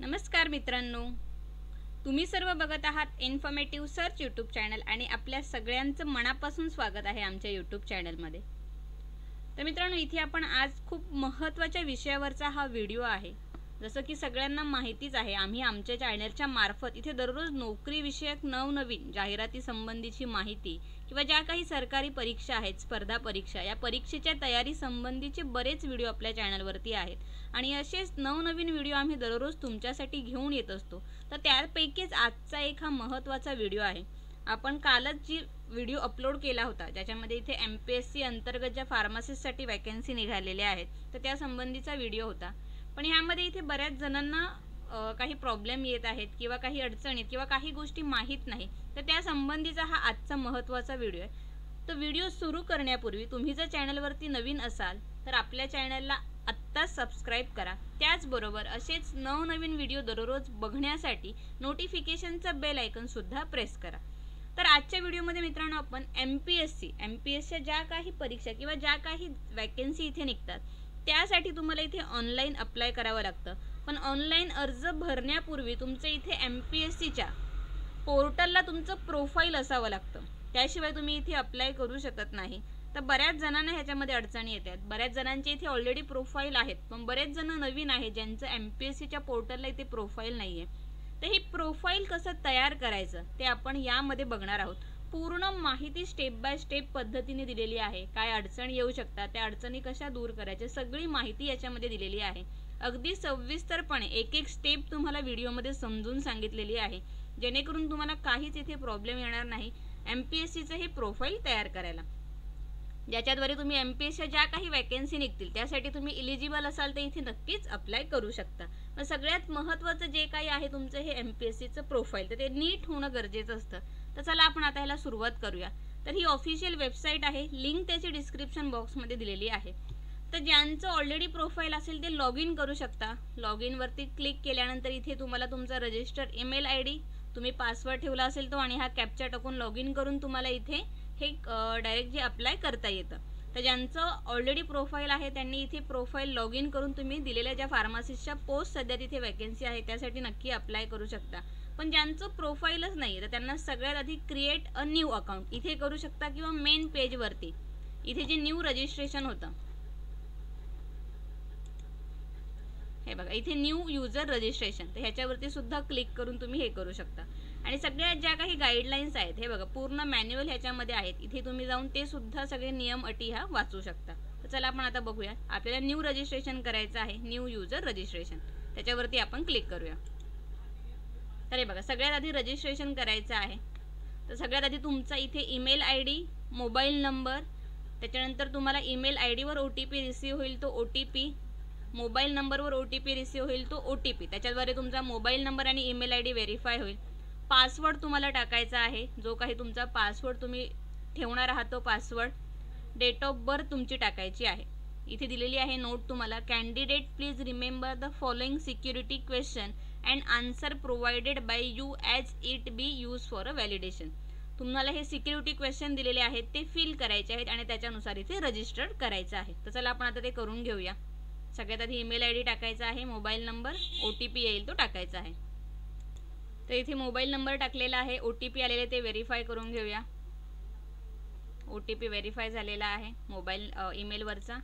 नमस्कार मित्रांनो, तुम्ही सर्व बघत आहात इन्फॉर्मेटिव्ह सर्च यूट्यूब चॅनल आणि आपल्या सगळ्यांचं मनापासून स्वागत आहे आमच्या यूट्यूब चॅनलमध्ये। तर मित्रांनो, इथे आपण आज खूप महत्त्वाच्या विषयावरचा हा व्हिडिओ आहे। जसं की सगळ्यांना माहितीच आहे, आम्ही आमच्या चॅनलच्या मार्फत इथे दररोज नोकरी विषयक नवनवीन जाहिराती संबंधीची माहिती किंवा ज्या काही सरकारी परीक्षा आहेत, स्पर्धा परीक्षा, या परीक्षेच्या तयारी संबंधीचे बरेच व्हिडिओ आपल्या चॅनलवरती आहेत आणि असेच नवनवीन व्हिडिओ आम्ही दररोज तुमच्यासाठी घेऊन येत असतो। तर त्यापैकीच आजचा एक हा महत्त्वाचा व्हिडिओ आहे। आपण कालच जी व्हिडिओ अपलोड केला होता, ज्याच्यामध्ये इथे MPSC अंतर्गत ज्या फार्मसिस्टसाठी वॅकन्सी निघालेल्या आहेत, तर त्या संबंधीचा व्हिडिओ होता। पण ह्यामध्ये इथे बऱ्याच जणांना काही प्रॉब्लेम येत आहेत किंवा काही अडचणी किंवा काही गोष्टी माहीत नाही, तर त्या संबंधीचा हा आजचा महत्त्वाचा व्हिडिओ आहे। तो व्हिडिओ सुरू करण्यापूर्वी तुम्ही जर चॅनलवरती नवीन असाल तर आपल्या चॅनलला आत्ता सबस्क्राइब करा। त्याचबरोबर असेच नवनवीन व्हिडिओ दररोज बघण्यासाठी नोटिफिकेशनचा बेल आयकॉन सुद्धा प्रेस करा। तर आजच्या व्हिडिओमध्ये मित्रांनो आपण MPSCच्या ज्या काही परीक्षा किंवा ज्या काही वॅकन्सी इथे निघतात त्यासाठी तुम्हाला इथे ऑनलाइन अप्लाय करावं लागतं। पण ऑनलाइन अर्ज भरण्यापूर्वी तुमचं इथे MPSCच्या पोर्टलला तुमचं प्रोफाईल असावं लागतं, त्याशिवाय तुम्ही इथे अप्लाय करू शकत नाही। तर बऱ्याच जणांना ह्याच्यामध्ये अडचणी येतात। बऱ्याच जणांचे इथे ऑलरेडी प्रोफाईल आहेत, पण बरेच जण नवीन आहेत ज्यांचं MPSCच्या पोर्टलला इथे प्रोफाईल नाहीये। तर ही प्रोफाईल कसं तयार करायचं ते आपण यामध्ये बघणार आहोत। पूर्ण माहिती स्टेप बाय स्टेप पद्धतीने दिलेली आहे। काय अडचणी येऊ शकतात, त्या अडचणी कशा दूर करायच्या, सगळी माहिती याच्यामध्ये दिलेली आहे। अगदी सविस्तरपणे एक एक स्टेप तुम्हाला व्हिडिओमध्ये समजून सांगितलेली आहे, जेणेकरून तुम्हाला काहीच इथे प्रॉब्लेम येणार नाही MPSCचं हे प्रोफाईल तयार करायला। ज्याच्याद्वारे तुम्ही MPSCच्या ज्या काही वॅकन्सी निघतील त्यासाठी तुम्ही इलिजिबल असाल तर इथे नक्कीच अप्लाय करू शकता। पण सगळ्यात महत्त्वाचं जे काही आहे तुमचं हे MPSCचं प्रोफाईल, तर ते नीट होणं गरजेचं असतं। तर चला आपण आता ह्याला सुरुवात करूया। तर ही ऑफिशियल वेबसाईट आहे, लिंक त्याची डिस्क्रिप्शन बॉक्समध्ये दिलेली आहे। तर ज्यांचं ऑलरेडी प्रोफाईल असेल ते लॉग इन करू शकता। लॉग इन वरती क्लिक केल्यानंतर इथे तुम्हाला तुमचा रजिस्टर ईमेल ID, तुम्ही पासवर्ड ठेवला असेल तो आणि हा कॅप्चा टाकून लॉग इन करून तुम्हाला इथे हे डायरेक्ट जे अप्लाय करता येतं। तर ज्यांचं ऑलरेडी प्रोफाईल आहे त्यांनी इथे प्रोफाईल लॉग इन करून तुम्ही दिलेल्या ज्या फार्मसिस्टच्या पोस्ट सध्या तिथे वॅकन्सी आहे त्यासाठी नक्की अप्लाय करू शकता। पण ज्यांचं प्रोफाईलच नाही तर त्यांना सगळ्यात आधी क्रिएट अ न्यू अकाउंट इथे करू शकता किंवा मेन पेजवरती इथे जे न्यू रजिस्ट्रेशन होतं, हे बघा इथे न्यू युजर रजिस्ट्रेशन, तर ह्याच्यावरती सुद्धा क्लिक करून तुम्ही हे करू शकता। आणि सगळ्यात ज्या काही गाईडलाईन्स आहेत हे बघा पूर्ण मॅन्युअल ह्याच्यामध्ये आहेत, इथे तुम्ही जाऊन ते सुद्धा सगळे नियम अटी ह्या वाचू शकता। तर चला आपण आता बघूया। आपल्याला न्यू रजिस्ट्रेशन करायचं आहे, न्यू युजर रजिस्ट्रेशन, त्याच्यावरती आपण क्लिक करूया। तर हे बघा सगळ्यात आधी रजिस्ट्रेशन करायचं आहे। तर सगळ्यात आधी तुमचा इथे ईमेल ID, मोबाईल नंबर, त्याच्यानंतर तुम्हाला ईमेल ID वर OTP रिसीव्ह होईल तो OTP, मोबाईल नंबरवर OTP रिसीव्ह होईल तो OTP, त्याच्याद्वारे तुमचा मोबाईल नंबर आणि ईमेल ID व्हेरीफाय होईल। पासवर्ड तुम्हाला टाकायचा आहे, जो काही तुमचा पासवर्ड तुम्ही ठेवणार आहात तो पासवर्ड। डेट ऑफ बर्थ तुमची टाकायची आहे, इथे दिलेली आहे नोट तुम्हाला। Candidate please remember the following security question and answer provided bye you as it be use for a validation. तुम्हाला हे सिक्युरिटी क्वेश्चन दिलेले आहेत ते फिल करायचे आहेत आणि त्याच्यानुसार इथे रजिस्टर करायचं आहे। तर चला आपण आता ते करून घेऊया। सगळ्यात आधी ईमेल ID टाकायचा आहे, मोबाईल नंबर, OTP येईल तो टाकायचा आहे। तर इथे मोबाईल नंबर टाकलेला आहे, OTP आलेले ते व्हेरीफाय करून घेऊया। OTP व्हेरीफाय झालेला आहे मोबाईल ईमेलवरचा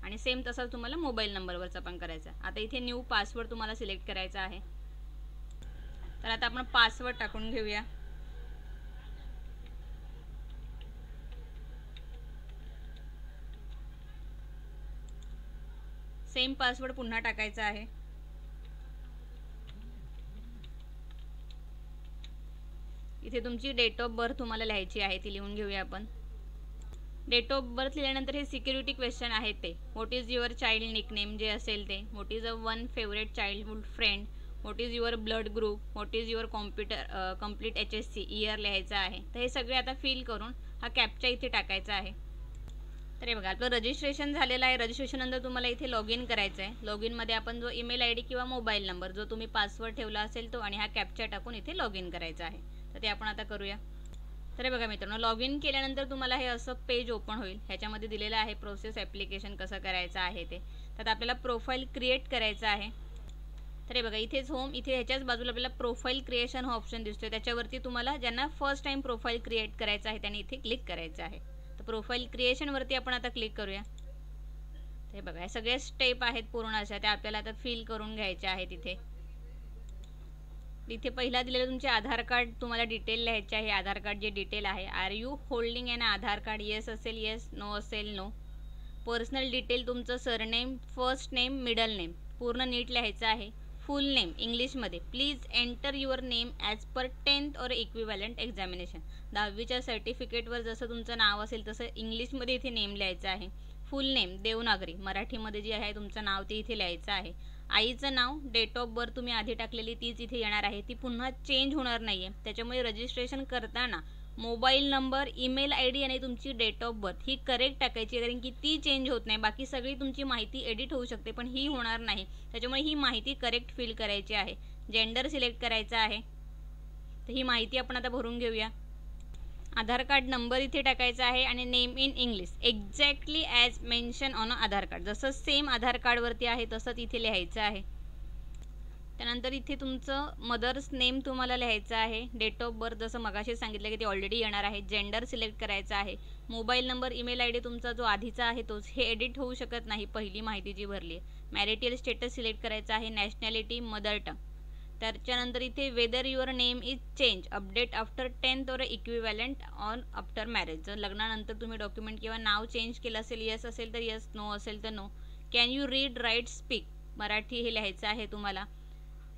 आणि सेम तसंच तुम्हाला मोबाईल नंबरवरचा पण करायचा। आता इथे न्यू पासवर्ड तुम्हाला सिलेक्ट करायचा आहे। तर आता आपण पासवर्ड टाकून घेऊया। सेम पासवर्ड पुन्हा टाकायचा आहे। इथे तुमची डेट ऑफ बर्थ तुम्हाला लिहायची आहे, ती लिहून घेऊया आपण। डेट ऑफ बर्थ लिहिल्यानंतर हे सिक्युरिटी क्वेश्चन आहे ते, what is your child nickname जे असेल ते, what is a one favourite childhood friend, what is your blood group, what is your complete HSC year लिहायचं आहे। तर हे सगळे आता फिल करून हा कॅप्चा इथे टाकायचा आहे। तर हे बघा आपलं रजिस्ट्रेशन झालेलं आहे। रजिस्ट्रेशन नंतर तुम्हाला इथे लॉग इन करायचं आहे। लॉग इन मध्ये आपण जो ईमेल ID किंवा मोबाईल नंबर जो तुम्ही पासवर्ड ठेवला असेल तो आणि हा कॅप्चा टाकून इथे लॉग इन करायचा आहे। तर ते आपण आता करूया। तर हे बघा मित्रांनो, लॉग इन केल्यानंतर तुम्हाला हे असं पेज ओपन होईल। ह्याच्यामध्ये दिलेलं आहे प्रोसेस ॲप्लिकेशन कसं करायचं आहे ते। तर आपल्याला प्रोफाईल क्रिएट करायचं आहे। तर हे बघा इथेच होम, इथे ह्याच्याच बाजूला आपल्याला प्रोफाईल क्रिएशन हा ऑप्शन दिसतोय, त्याच्यावरती तुम्हाला ज्यांना फर्स्ट टाइम प्रोफाईल क्रिएट करायचं आहे त्यांनी इथे क्लिक करायचं आहे. तर प्रोफाईल क्रिएशनवरती आपण आता क्लिक करूया. हे बघा हे सगळे स्टेप आहेत पूर्ण अशा, त्या आपल्याला आता फिल करून घ्यायच्या आहेत. इथे पहिला दिलेलं तुमचे आधार कार्ड तुम्हाला डिटेल लिहायचे आहे. आधार कार्ड जे डिटेल आहे, are you holding an Aadhaar card, yes असेल येस, नो असेल नो. पर्सनल डिटेल तुमचं surname, first name, middle name पूर्ण नीट लिहायचं आहे. फुल नेम इंग्लिशमध्ये. Please enter your name as per 10th or equivalent examination. 10वीच्या सर्टिफिकेटवर जसं तुमचं नाव असेल तसं इंग्लिशमध्ये इथे नेम लिहायचं आहे. फुल नेम देवनागरी, मराठीमध्ये जे आहे तुमचं नाव ते इथे लिहायचं आहे. आईचं नाव, डेट ऑफ बर्थ तुम्ही आधी टाकलेली तीच इथे येणार आहे, ती पुन्हा चेंज होणार नाही आहे. त्याच्यामुळे रजिस्ट्रेशन करताना मोबाईल नंबर, ईमेल ID आणि तुमची डेट ऑफ बर्थ ही करेक्ट टाकायची, कारण की ती चेंज होत नाही. बाकी सगळी तुमची माहिती एडिट होऊ शकते पण ही होणार नाही, त्याच्यामुळे ही माहिती करेक्ट फिल करायची आहे. जेंडर सिलेक्ट करायचा आहे, तर ही माहिती आपण आता भरून घेऊया. आधार कार्ड नंबर इथे टाकायचा आहे आणि name in English exactly as mention on Aadhaar card, जसं सेम आधार कार्डवरती आहे तसंच इथे लिहायचं आहे. त्यानंतर इथे तुमचं मदर्स नेम तुम्हाला लिहायचं आहे. डेट ऑफ बर्थ जसं मगाशी सांगितलं की ते ऑलरेडी येणार आहे. जेंडर सिलेक्ट करायचं आहे. मोबाईल नंबर, ईमेल ID तुमचा जो आधीचा आहे तोच, हे एडिट होऊ शकत नाही पहिली माहिती जी भरली आहे. मॅरिटल स्टेटस सिलेक्ट करायचं आहे. Nationality mother tongue. त्याच्यानंतर इथे whether your name is change update after 10th or equivalent on after marriage. जर लग्नानंतर तुम्ही डॉक्युमेंट किंवा नाव चेंज केलं असेल, येस असेल तर येस, नो असेल तर no. Can you read, write, speak Marathi हे लिहायचं आहे तुम्हाला.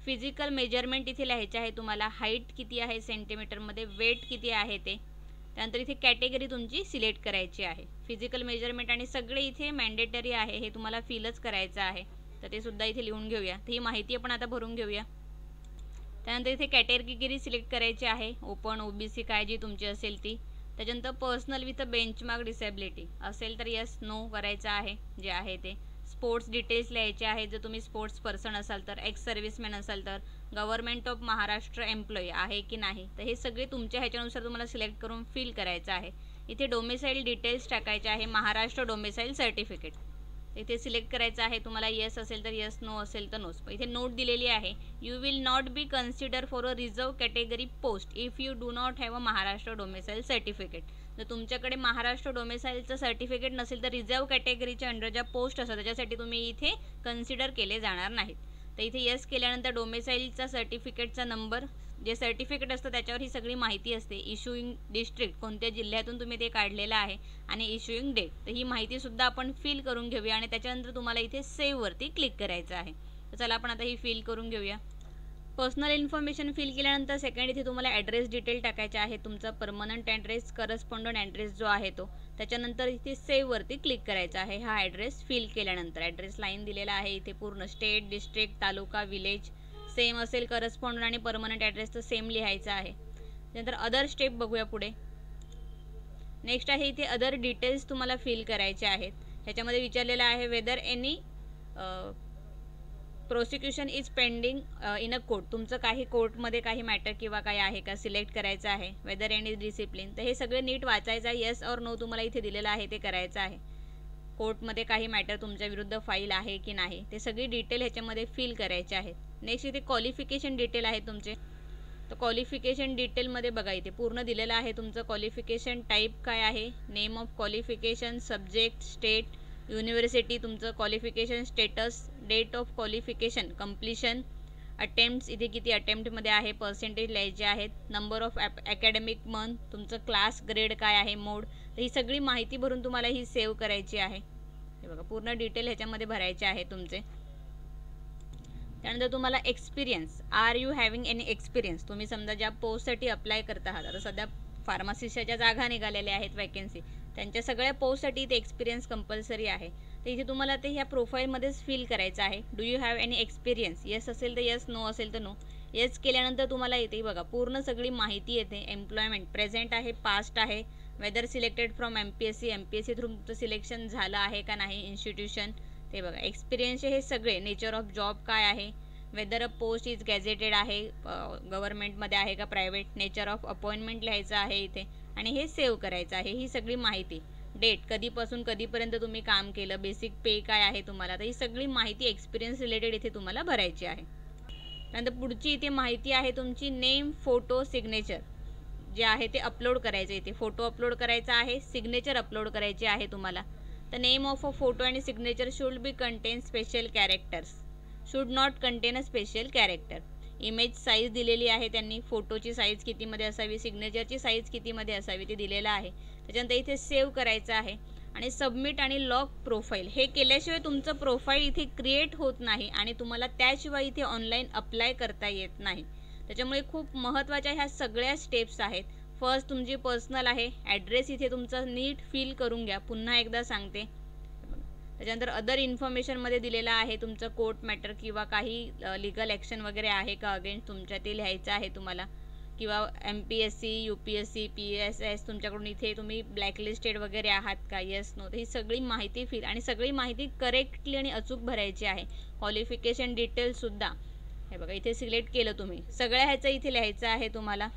फिजिकल मेजरमेंट इथे लिहायचे आहे तुम्हाला. हाईट किती आहे सेंटीमीटरमध्ये, वेट किती आहे ते. त्यानंतर इथे कॅटेगरी तुमची सिलेक्ट करायची आहे. फिजिकल मेजरमेंट आणि सगळे इथे मॅन्डेटरी आहे, हे तुम्हाला फिलच करायचं आहे, तर ते सुद्धा इथे लिहून घेऊया. तर ही माहिती आपण आता भरून घेऊया. त्यानंतर इथे कॅटेगरी सिलेक्ट करायची आहे. ओपन, OBC काय जी तुमची असेल ती. त्याच्यानंतर पर्सनल विथ बेंचमार्क डिसेबिलिटी असेल तर येस, नो करायचं आहे जे आहे ते. स्पोर्ट्स डिटेल्स लिहायचे आहेत, जर तुम्ही स्पोर्ट्स पर्सन असाल तर, एक्स सर्व्हिसमॅन असाल तर, गव्हर्नमेंट ऑफ महाराष्ट्र एम्प्लॉई आहे की नाही, तर हे सगळे तुमच्या ह्याच्यानुसार तुम्हाला सिलेक्ट करून फिल करायचं आहे. इथे डोमिसाईल डिटेल्स टाकायचे आहे. महाराष्ट्र डोमिसाईल सर्टिफिकेट इथे सिलेक्ट करायचं आहे तुम्हाला. येस असेल तर येस, नो असेल तर नोस. इथे नोट दिलेली आहे, you will not be consider for a reserve category post if you do not have a Maharashtra domicile certificate. जर तुमच्याकडे महाराष्ट्र डोमिसाईलचं सर्टिफिकेट नसेल तर रिझर्व कॅटेगरीच्या अंडर ज्या पोस्ट असतात त्याच्यासाठी तुम्ही इथे कन्सिडर केले जाणार नाहीत. तर इथे येस केल्यानंतर डोमिसाईलचा सर्टिफिकेटचा नंबर, जे सर्टिफिकेट असतं त्याच्यावर ही सगळी माहिती असते. इश्यूइंग डिस्ट्रिक्ट, कोणत्या जिल्ह्यातून तुम्ही ते काढलेलं आहे, आणि इश्यूइंग डेट. तर ही माहिती सुद्धा आपण फिल करून घेऊया आणि त्याच्यानंतर तुम्हाला इथे सेव्ह वरती क्लिक करायचं आहे. तर चला आपण आता ही फिल करून घेऊया. पर्सनल इन्फॉर्मेशन फिल केल्यानंतर सेकंड इथे तुम्हाला ॲड्रेस डिटेल टाकायचे आहे. तुमचा परमनंट ॲड्रेस, करस्पॉन्डंट ॲड्रेस जो आहे तो. त्याच्यानंतर इथे सेव्ह वरती क्लिक करायचा आहे. हा ॲड्रेस फिल केल्यानंतर ॲड्रेस लाईन दिलेला आहे इथे पूर्ण. स्टेट, डिस्ट्रिक्ट, तालुका, विलेज सेम असेल. करस्पॉन्डंट आणि परमनंट ॲड्रेस तर सेम लिहायचा आहे. त्यानंतर अदर स्टेप बघूया पुढे. नेक्स्ट आहे इथे अदर डिटेल्स तुम्हाला फिल करायचे आहेत. ह्याच्यामध्ये विचारलेलं आहे whether any prosecution is pending in a court. तुमचं काही कोर्टमध्ये काही मॅटर किंवा काही आहे का सिलेक्ट करायचं आहे. वेदर एनी डिसिप्लिन, तर हे सगळे नीट वाचायचं आहे. येस और नो तुम्हाला इथे दिलेलं आहे ते करायचं आहे. कोर्टमध्ये काही मॅटर तुमच्या विरुद्ध फाईल आहे की नाही ते सगळी डिटेल ह्याच्यामध्ये फिल करायचे आहेत. नेक्स्ट इथे क्वालिफिकेशन डिटेल आहे तुमचे. तर क्वालिफिकेशन डिटेलमध्ये बघा इथे पूर्ण दिलेलं आहे तुमचं क्वालिफिकेशन टाईप काय आहे, name of qualification, subject, state, university, तुमचं qualification status, date of qualification, completion, attempts इथे किती अटेम्प्टमध्ये आहे, पर्सेंटेज लिहायचे आहेत, नंबर ऑफ अकॅडमिक मंथ, तुमचं क्लास, ग्रेड काय आहे, मोड. तर ही सगळी माहिती भरून तुम्हाला ही सेव्ह करायची आहे. हे बघा पूर्ण डिटेल ह्याच्यामध्ये भरायचे आहे तुमचे. त्यानंतर तुम्हाला experience, are you having any experience. तुम्ही समजा ज्या पोस्टसाठी अप्लाय करत आहात, आता सध्या फार्मसिस्टच्या जागा निघालेल्या आहेत वॅकेन्सी, त्यांच्या सगळ्या पोस्टसाठी इथे एक्सपिरियन्स कंपल्सरी आहे. तर इथे तुम्हाला ते ह्या प्रोफाईलमध्येच फिल करायचं आहे. Do you have any experience, yes असेल तर येस, नो असेल तर नो. येस केल्यानंतर तुम्हाला इथे बघा पूर्ण सगळी माहिती येते. एम्प्लॉयमेंट प्रेझेंट आहे, पास्ट आहे, whether selected from MPSC through तुमचं सिलेक्शन झालं आहे का नाही, इन्स्टिट्यूशन ते बघा. एक्सपिरियन्सचे हे सगळे, नेचर ऑफ जॉब काय आहे, weather a post is gazetted आहे, गव्हर्नमेंटमध्ये आहे का प्रायव्हेट, नेचर ऑफ अपॉइंटमेंट लिहायचं आहे इथे आणि हे सेव्ह करायचं आहे. ही सगळी माहिती, डेट कधीपासून कधीपर्यंत तुम्ही काम केलं, बेसिक पे काय आहे तुम्हाला, तर ही सगळी माहिती एक्सपिरियन्स रिलेटेड इथे तुम्हाला भरायची आहे. नंतर पुढची इथे माहिती आहे तुमची नेम, फोटो, सिग्नेचर जे आहे ते अपलोड करायचे. इथे फोटो अपलोड करायचा आहे, सिग्नेचर अपलोड करायचे आहे तुम्हाला. The name of a photo आणि signature should be contain special characters, should not contain a special character. Image size दिलेली आहे त्यांनी, फोटोची साईज कितीमध्ये असावी, सिग्नेचरची साईज कितीमध्ये असावी ते दिलेलं आहे. त्याच्यानंतर इथे सेव्ह करायचं आहे आणि सबमिट आणि लॉक प्रोफाईल हे केल्याशिवाय तुमचं प्रोफाईल इथे क्रिएट होत नाही आणि तुम्हाला त्याशिवाय इथे ऑनलाईन अप्लाय करता येत नाही. त्याच्यामुळे खूप महत्त्वाच्या ह्या सगळ्या स्टेप्स आहेत. फर्स्ट तुमची पर्सनल आहे, ॲड्रेस इथे तुमचा नीट फिल करून घ्या, पुन्हा एकदा सांगते. त्याच्यानंतर अदर इन्फॉर्मेशनमध्ये दिलेलं आहे तुमचं कोर्ट मॅटर किंवा काही लिगल ॲक्शन वगैरे आहे का अगेन्स्ट तुमच्या ते लिहायचं आहे तुम्हाला, किंवा MPSC, UPSC, PSS तुमच्याकडून इथे तुम्ही ब्लॅकलिस्टेड वगैरे आहात का, येस नो, ही सगळी माहिती फिल आणि सगळी माहिती करेक्टली आणि अचूक भरायची आहे. क्वालिफिकेशन डिटेल्ससुद्धा हे बघा इथे सिलेक्ट केलं तुम्ही, सगळ्या ह्याचं इथे लिहायचं आहे तुम्हाला.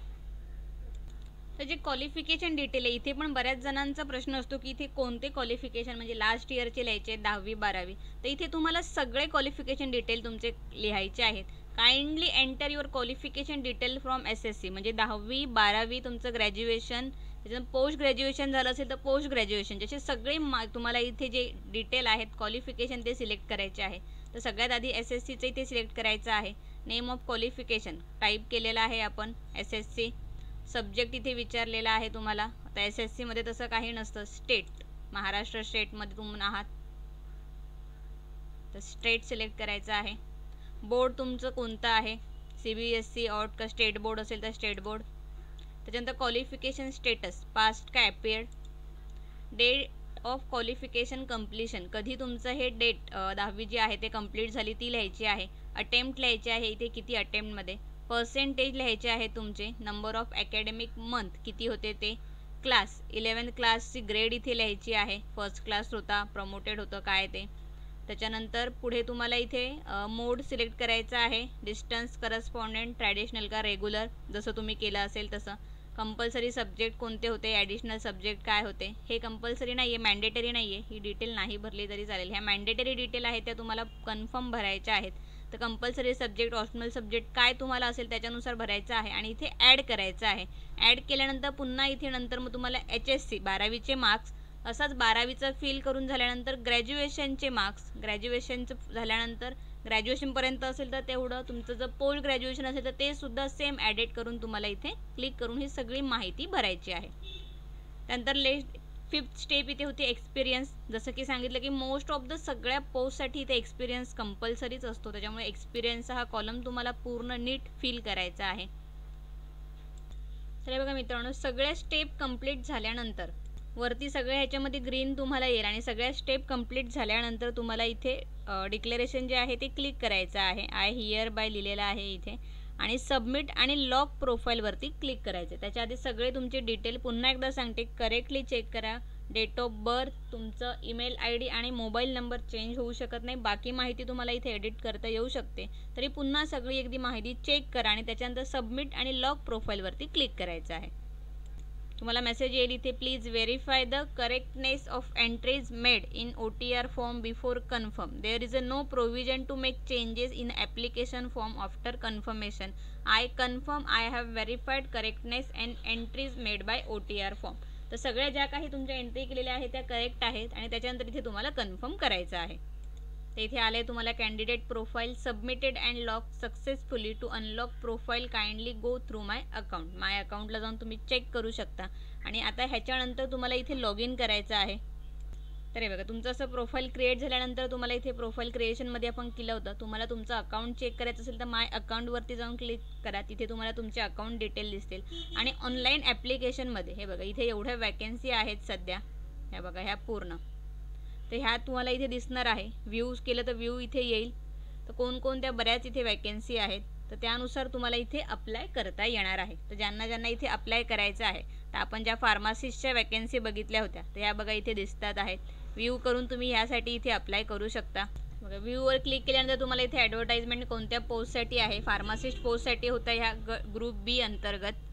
तर जे क्वालिफिकेशन डिटेल आहे इथे पण बऱ्याच जणांचा प्रश्न असतो की इथे कोणते क्वालिफिकेशन म्हणजे लास्ट इयरचे लिहायचे, 10वी 12वी, तर इथे तुम्हाला सगळे क्वालिफिकेशन डिटेल तुमचे लिहायचे आहेत. Kindly enter your qualification detail from SSC म्हणजे 10वी 12वी तुमचं ग्रॅज्युएशन, त्याच्यानंतर पोस्ट ग्रॅज्युएशन झालं असेल तर पोस्ट ग्रॅज्युएशन जसे सगळे तुम्हाला इथे जे डिटेल आहेत क्वालिफिकेशन ते सिलेक्ट करायचे आहे. तर सगळ्यात आधी SSCचं इथे सिलेक्ट करायचं आहे. नेम ऑफ क्वालिफिकेशन टाईप केलेलं आहे आपण SSC. सब्जेक्ट इथे विचारलेला आहे तुम्हाला, आता SSC मध्ये तसं काही नसतं. स्टेट, महाराष्ट्र स्टेटमध्ये तुम्ही आहात तर स्टेट सिलेक्ट करायचं आहे. बोर्ड तुमचं कोणतं आहे, CBSE, ऑट का स्टेट बोर्ड असेल तर स्टेट बोर्ड. त्याच्यानंतर क्वालिफिकेशन स्टेटस, पास्ट का ॲपियर्ड. डेट ऑफ क्वालिफिकेशन कम्प्लिशन, कधी तुमचं हे डेट 10वी जी आहे ते कंप्लीट झाली ती लिहायची आहे. अटेम्प्ट लिहायचे आहे इथे किती अटेम्प्टमध्ये, पर्सेंटेज लिहायचे आहे तुमचे, नंबर ऑफ अकॅडमिक मंथ किती होते ते, क्लास 11th क्लासची ग्रेड इथे लिहायची आहे, फर्स्ट क्लास होता, प्रमोटेड होतं काय ते. त्याच्यानंतर पुढे तुम्हाला इथे मोड सिलेक्ट करायचा आहे, डिस्टन्स, करस्पॉन्डंट, ट्रॅडिशनल का रेग्युलर, जसं तुम्ही केलं असेल तसं. कंपल्सरी सब्जेक्ट कोणते होते, ॲडिशनल सब्जेक्ट काय होते, हे कंपल्सरी नाही आहे, मॅन्डेटरी नाही आहे, ही डिटेल नाही भरली तरी चालेल. ह्या मॅन्डेटरी डिटेल आहेत त्या तुम्हाला कन्फर्म भरायच्या आहेत. तर कंपल्सरी सब्जेक्ट, ऑप्शनल सब्जेक्ट काय तुम्हाला असेल त्याच्यानुसार भरायचं आहे आणि इथे ॲड करायचं आहे. ॲड केल्यानंतर पुन्हा इथे नंतर मग तुम्हाला HSC 12वीचे मार्क्स, असाच 12वीचं फिल करून झाल्यानंतर ग्रॅज्युएशनचे मार्क्स, ग्रॅज्युएशनचं झाल्यानंतर ग्रॅज्युएशनपर्यंत असेल तर तेवढं, तुमचं जर पोस्ट ग्रॅज्युएशन असेल तर ते सुद्धा सेम ॲडेड करून तुम्हाला इथे क्लिक करून ही सगळी माहिती भरायची आहे. त्यानंतर 5th स्टेप इथे होती एक्सपिरियन्स. जसं की सांगितलं की मोस्ट ऑफ द सगळ्या पोस्टसाठी इथे एक्सपिरियन्स कंपल्सरीच असतो, त्याच्यामुळे एक्सपिरियन्सचा हा कॉलम तुम्हाला पूर्ण नीट फिल करायचा आहे. तर बघा मित्रांनो, सगळ्या स्टेप कंप्लीट झाल्यानंतर वरती सगळ्या ह्याच्यामध्ये ग्रीन तुम्हाला येईल आणि सगळ्या स्टेप कंप्लीट झाल्यानंतर तुम्हाला इथे डिक्लेरेशन जे आहे ते क्लिक करायचं आहे. आय हिअर बाय लिहिलेलं आहे इथे आणि सबमिट आणि लॉक प्रोफाईलवरती क्लिक करायचं. त्याच्या आधी सगळे तुमचे डिटेल पुन्हा एकदा सांगते, करेक्टली चेक करा. डेट ऑफ बर्थ, तुमचं ईमेल ID आणि मोबाईल नंबर चेंज होऊ शकत नाही, बाकी माहिती तुम्हाला इथे एडिट करता येऊ शकते. तरी पुन्हा सगळी एकदी माहिती चेक करा आणि त्याच्यानंतर सबमिट आणि लॉक प्रोफाईलवरती क्लिक करायचं आहे. तुम्हाला मेसेज येईल इथे, please verify the correctness of entries made in OTR form before confirm. There is no provision to make changes in application form after confirmation. I confirm I have verified correctness and entries made by OTR form. तर सगळ्या ज्या काही तुमच्या entry केलेल्या आहेत त्या correct आहेत आणि त्याच्यानंतर इथे तुम्हाला कन्फर्म करायचं आहे. तर इथे आले तुम्हाला candidate profile submitted and lock successfully. To unlock profile kindly go through my account. My अकाउंटला जाऊन तुम्ही चेक करू शकता. आणि आता ह्याच्यानंतर तुम्हाला इथे लॉग इन करायचं आहे. तर हे बघा, तुमचं असं प्रोफाईल क्रिएट झाल्यानंतर तुम्हाला इथे प्रोफाईल क्रिएशनमध्ये आपण केलं होतं, तुम्हाला तुमचं अकाउंट चेक करायचं असेल तर माय अकाउंटवरती जाऊन क्लिक करा. तिथे तुम्हाला तुमचे अकाउंट डिटेल दिसतील. आणि ऑनलाईन ॲप्लिकेशनमध्ये हे बघा इथे एवढ्या वॅकन्सी आहेत सध्या, हे बघा ह्या पूर्ण, तर ह्या तुम्हाला इथे दिसणार आहे. व्ह्यूज केलं तर व्ह्यू इथे येईल. तर कोणकोणत्या बऱ्याच इथे वॅकन्सी आहेत, तर त्यानुसार तुम्हाला इथे अप्लाय करता येणार आहे. तर ज्यांना ज्यांना इथे अप्लाय करायचं आहे, तर आपण ज्या फार्मासिस्टच्या वॅकन्सी बघितल्या होत्या तर ह्या बघा इथे दिसतात आहेत. व्ह्यू करून तुम्ही ह्यासाठी इथे अप्लाय करू शकता. बघा व्ह्यूवर क्लिक केल्यानंतर तुम्हाला इथे ॲडव्हर्टाइजमेंट कोणत्या पोस्टसाठी आहे, फार्मासिस्ट पोस्टसाठी होता ह्या ग्रुप B अंतर्गत.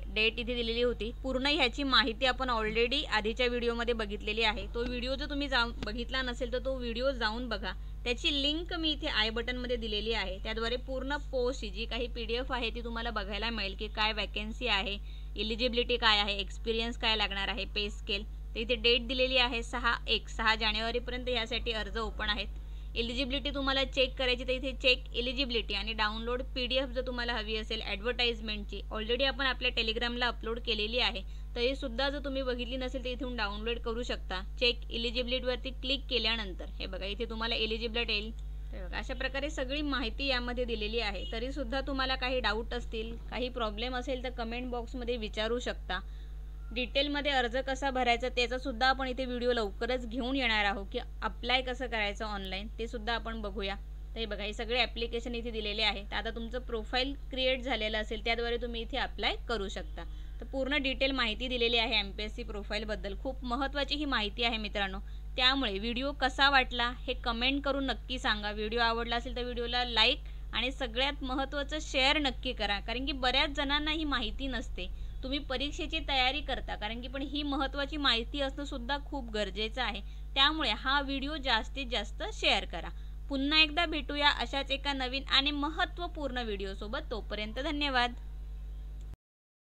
डेट इथे दिलेली होती. पूर्ण ह्याची माहिती आपण ऑलरेडी आधीच्या व्हिडिओमध्ये बघितलेली आहे. तो व्हिडिओ जर तुम्ही बघितला नसेल तर तो व्हिडिओ जाऊन बघा, त्याची लिंक मी इथे आय बटनमध्ये दिलेली आहे. त्याद्वारे पूर्ण पोस्टची जी काही PDF आहे ती तुम्हाला बघायला मिळेल की काय वॅकन्सी आहे, एलिजिबिलिटी काय आहे, एक्सपिरियन्स काय लागणार आहे, पे स्केल. तर इथे डेट दिलेली आहे 6 जानेवारीपर्यंत यासाठी अर्ज ओपन आहेत. एलिजिबिलिटी तुम्हाला चेक करायची तर इथे चेक एलिजिबिलिटी आणि डाउनलोड PDF जर तुम्हाला हवी असेल ॲडव्हर्टाइजमेंटची, ऑलरेडी आपण आपल्या टेलिग्रामला अपलोड केलेली आहे. तरी सुद्धा जर तुम्ही बघितली नसेल तर इथून डाउनलोड करू शकता. चेक एलिजिबिलिटीवरती क्लिक केल्यानंतर हे बघा इथे तुम्हाला एलिजिबिलिटी येईल. तर बघा अशा प्रकारे सगळी माहिती यामध्ये दिलेली आहे. तरी सुद्धा तुम्हाला काही डाऊट असतील, काही प्रॉब्लेम असेल तर कमेंट बॉक्समध्ये विचारू शकता. डिटेलमध्ये अर्ज कसा भरायचा त्याचा सुद्धा आपण इथे व्हिडिओ लवकरच घेऊन येणार आहोत की अप्लाय कसं करायचं ऑनलाईन ते सुद्धा आपण बघूया. तर हे बघा हे सगळे ॲप्लिकेशन इथे दिलेले आहे. तर आता तुमचं प्रोफाईल क्रिएट झालेलं असेल त्याद्वारे तुम्ही इथे अप्लाय करू शकता. तर पूर्ण डिटेल माहिती दिलेली आहे MPSC प्रोफाईलबद्दल. खूप महत्त्वाची ही माहिती आहे मित्रांनो. त्यामुळे व्हिडिओ कसा वाटला हे कमेंट करून नक्की सांगा. व्हिडिओ आवडला असेल तर व्हिडिओला लाईक आणि सगळ्यात महत्त्वाचं शेअर नक्की करा, कारण की बऱ्याच जणांना ही माहिती नसते. तुम्ही परीक्षेची तयारी करता, कारण की पण ही महत्त्वाची माहिती असणं सुद्धा खूप गरजेचं आहे. त्यामुळे हा व्हिडिओ जास्तीत जास्त शेअर करा. पुन्हा एकदा भेटूया अशाच एका नवीन आणि महत्त्वपूर्ण व्हिडिओसोबत. तोपर्यंत धन्यवाद.